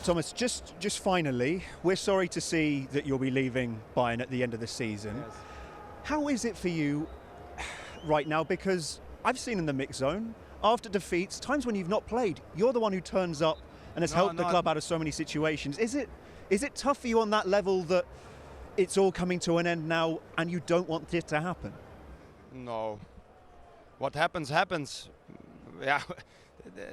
Thomas, just finally, we're sorry to see that you'll be leaving Bayern at the end of the season. Yes. How is it for you right now? Because I've seen in the mix zone, after defeats, times when you've not played, you're the one who turns up and has helped the club out of so many situations. Is it tough for you on that level that it's all coming to an end now and you don't want it to happen? No. What happens, happens. Yeah,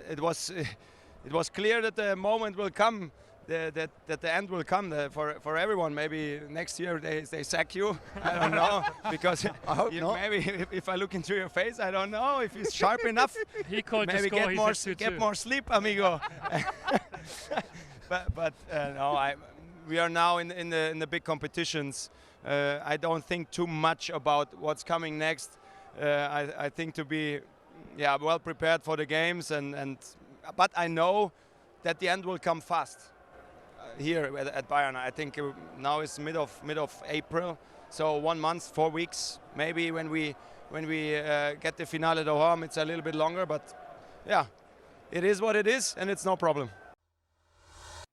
it was clear that the moment will come, that the end will come for everyone. Maybe next year they sack you. I don't know, because I hope not. Maybe if I look into your face, I don't know if he's sharp enough. He called maybe get more sleep, amigo. but no, we are now in the big competitions. I don't think too much about what's coming next. I think to be well prepared for the games, but I know that the end will come fast here at Bayern. I think now it's mid of April, so 1 month, 4 weeks. Maybe when we get the finale at home, it's a little bit longer. But yeah, it is what it is, and it's no problem.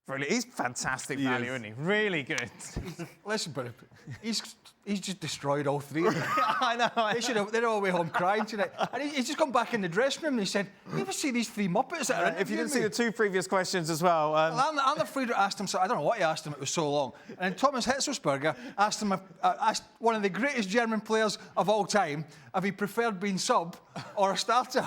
Brilliant. He's fantastic value, isn't he? Really good. Listen, but he's just destroyed all three of them. I know. They're all the way home crying tonight. And he's just gone back in the dressing room and he said, "You ever see these three Muppets that are if you didn't see the two previous questions as well. I'm afraid I asked him, so I don't know what he asked him, it was so long. And then Thomas Hitzelsberger asked him, asked one of the greatest German players of all time, if he preferred being sub or a starter.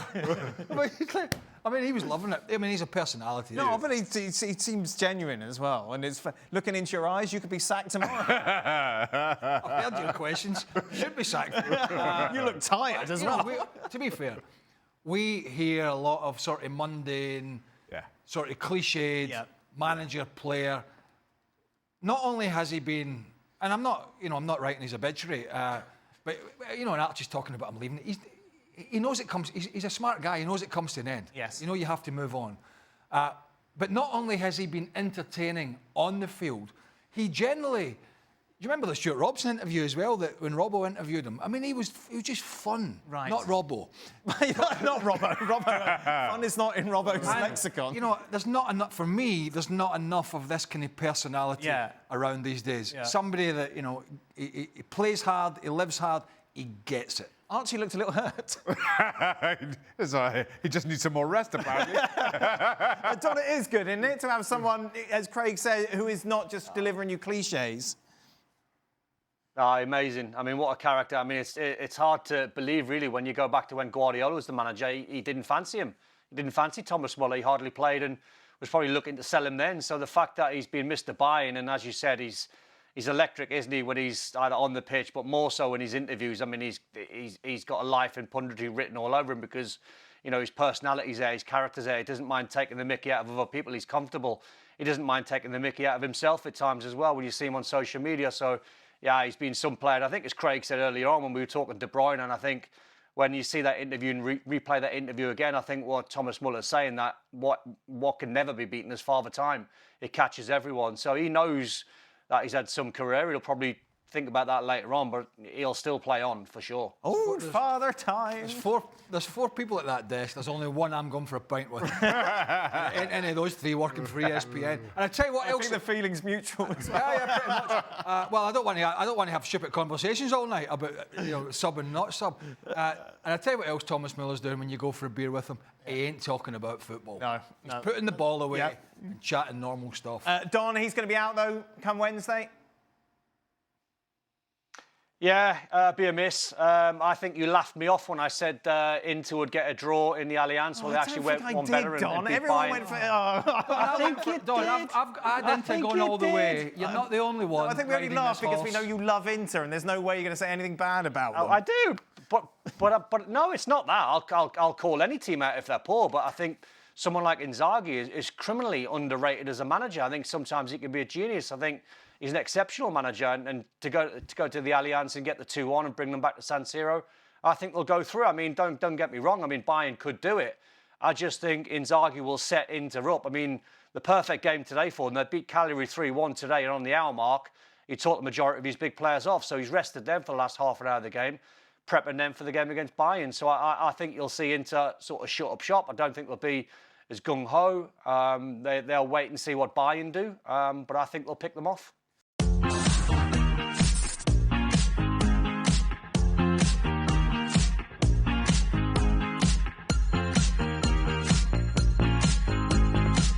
I mean, he was loving it. I mean, he's a personality. No, but he seems genuine as well. And it's looking into your eyes, you could be sacked tomorrow. I've heard your questions. You should be sacked. You look tired as well. To be fair, we hear a lot of sort of mundane, sort of cliched manager, player. Not only has he been, and I'm not writing his obituary, but and Archie's talking about him leaving. He knows it comes. He's a smart guy. He knows it comes to an end. Yes. You have to move on. But not only has he been entertaining on the field, he generally. Do you remember the Stuart Robson interview as well? That when Robbo interviewed him, I mean, he was just fun. Right. Not Robbo. Not Robbo. Fun is not in Robbo's lexicon. There's not enough for me. There's not enough of this kind of personality around these days. Yeah. Somebody that he plays hard, he lives hard, he gets it. Archie looked a little hurt. He just needs some more rest, apparently. Don, it is good, isn't it, to have someone, as Craig said, who is not just delivering you cliches. Amazing. I mean, what a character. I mean, it's hard to believe, really, when you go back to when Guardiola was the manager. He didn't fancy him. He didn't fancy Thomas Muller. He hardly played and was probably looking to sell him then. So the fact that he's been Mr. Bayern, and as you said, he's electric, isn't he, when he's either on the pitch, but more so in his interviews. I mean, he's got a life in punditry written all over him because, his personality's there, his character's there. He doesn't mind taking the mickey out of other people. He's comfortable. He doesn't mind taking the mickey out of himself at times as well when you see him on social media. So, yeah, he's been some player. And I think, as Craig said earlier on when we were talking to De Bruyne, and I think when you see that interview and replay that interview again, I think what Thomas Muller's saying, that what can never be beaten is Father Time. It catches everyone. So he knows that he's had some career. He'll probably think about that later on, but he'll still play on for sure. Oh, Father Time. There's four people at that desk. There's only one I'm going for a pint with. Any of those three working for ESPN. And I tell you what else. I think the feeling's mutual as well. Yeah, pretty much. Well, I don't want to have stupid conversations all night about sub and not sub. And I tell you what else Thomas Muller's doing when you go for a beer with him. He ain't talking about football. No. He's putting the ball away and chatting normal stuff. Don, he's going to be out though come Wednesday. Yeah, be a miss. I think you laughed me off when I said Inter would get a draw in the Allianz. Well, they actually went one better and beat Everyone Bayern. went for it. I think you did. I've Inter going all the way. You're not the only one. I think we only laugh because we know you love Inter, and there's no way you're going to say anything bad about them. I do, but no, it's not that. I'll call any team out if they're poor, but I think someone like Inzaghi is criminally underrated as a manager. I think sometimes he can be a genius. I think he's an exceptional manager, and to go to the Allianz and get the 2-1 and bring them back to San Siro, I think they'll go through. I mean, don't get me wrong. I mean, Bayern could do it. I just think Inzaghi will set Inter up. I mean, the perfect game today for them. They beat Cagliari 3-1 today, and on the hour mark, he took the majority of his big players off. So he's rested them for the last half an hour of the game, prepping them for the game against Bayern. So I think you'll see Inter sort of shut up shop. I don't think there'll be gung-ho. They'll wait and see what Bayern do, but I think they'll pick them off.